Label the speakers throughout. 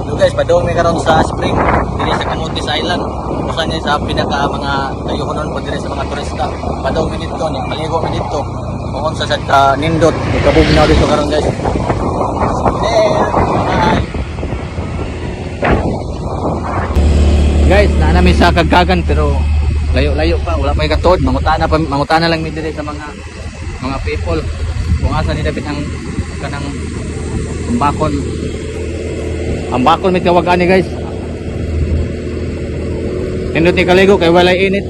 Speaker 1: So guys, padong may karon sa spring diri sa Camotes Island. Usa niya sa pinaka mga kayuhonon po diri sa mga turista. Padong mi dito ni maligo mi dito. Kung sa nindot, ikabugnaw dito karon guys. Bye. Guys, naanami sa Kagkagan pero layo-layo pa, wala pa ikatod. Mangutana lang mi diri sa mga people. Kung asa ni dapat ang kanang ambakon. Ambakon may tawagan ni guys. Nindot ni kaligo kay walay init.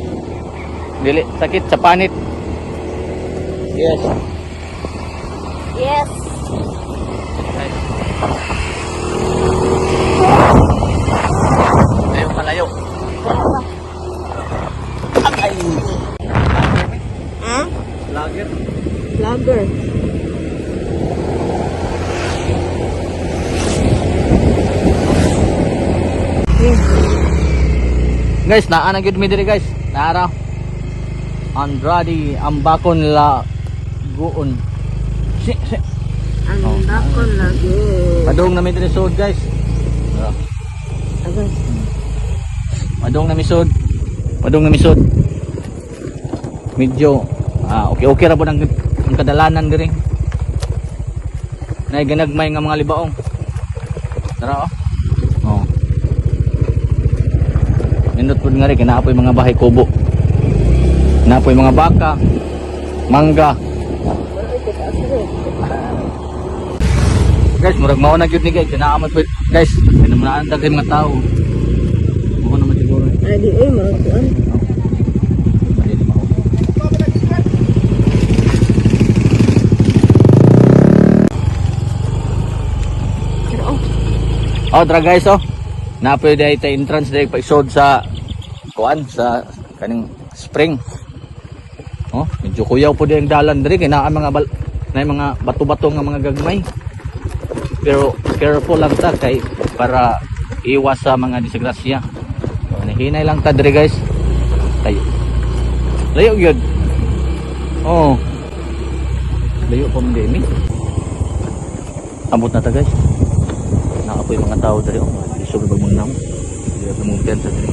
Speaker 1: Dili sakit sa panit. Yes.
Speaker 2: Yes.
Speaker 1: Layo palayo. Ay.
Speaker 2: Ha?
Speaker 1: Lager.
Speaker 2: Vlogger.
Speaker 1: Guys, naa na gyud mi diri guys. Naara. Andrade Ambakon Lagoon.
Speaker 2: Ang dakon lagi.
Speaker 1: Padung na mi diri sud guys.
Speaker 2: Agay.
Speaker 1: Padung na mi sud. Padung na mi sud. Medyo okay ra po ang kadalanan diri. Nay ganagmay nga mga libaong. Tara oh. Oh. Nindot po nga rin, kinaapoy mga bahay kubo. Kinaapoy mga baka, mangga. Guys, murag mauna gyud ni guys, kinaamat po. Guys, pinamunaan tayo mga tao. Mukha naman siguro.
Speaker 2: Ay di oy marakuan.
Speaker 1: Oh, tara guys oh. Napoy day ta entrance day paisod sa kuan sa kaning spring. Oh, medyo kuyaw po din ang dalan diri kay naa mga mga bato-bato nga mga gagmay. Pero careful lang ta kay para iwas sa mga disgrasya. So, nahinay lang ta diri guys. Kay layo gyud. Oh. Layo pa man din. Ambot na ta guys. Naapoy mga tao diri oh. Isog bagong namo. Dili mo pensa diri.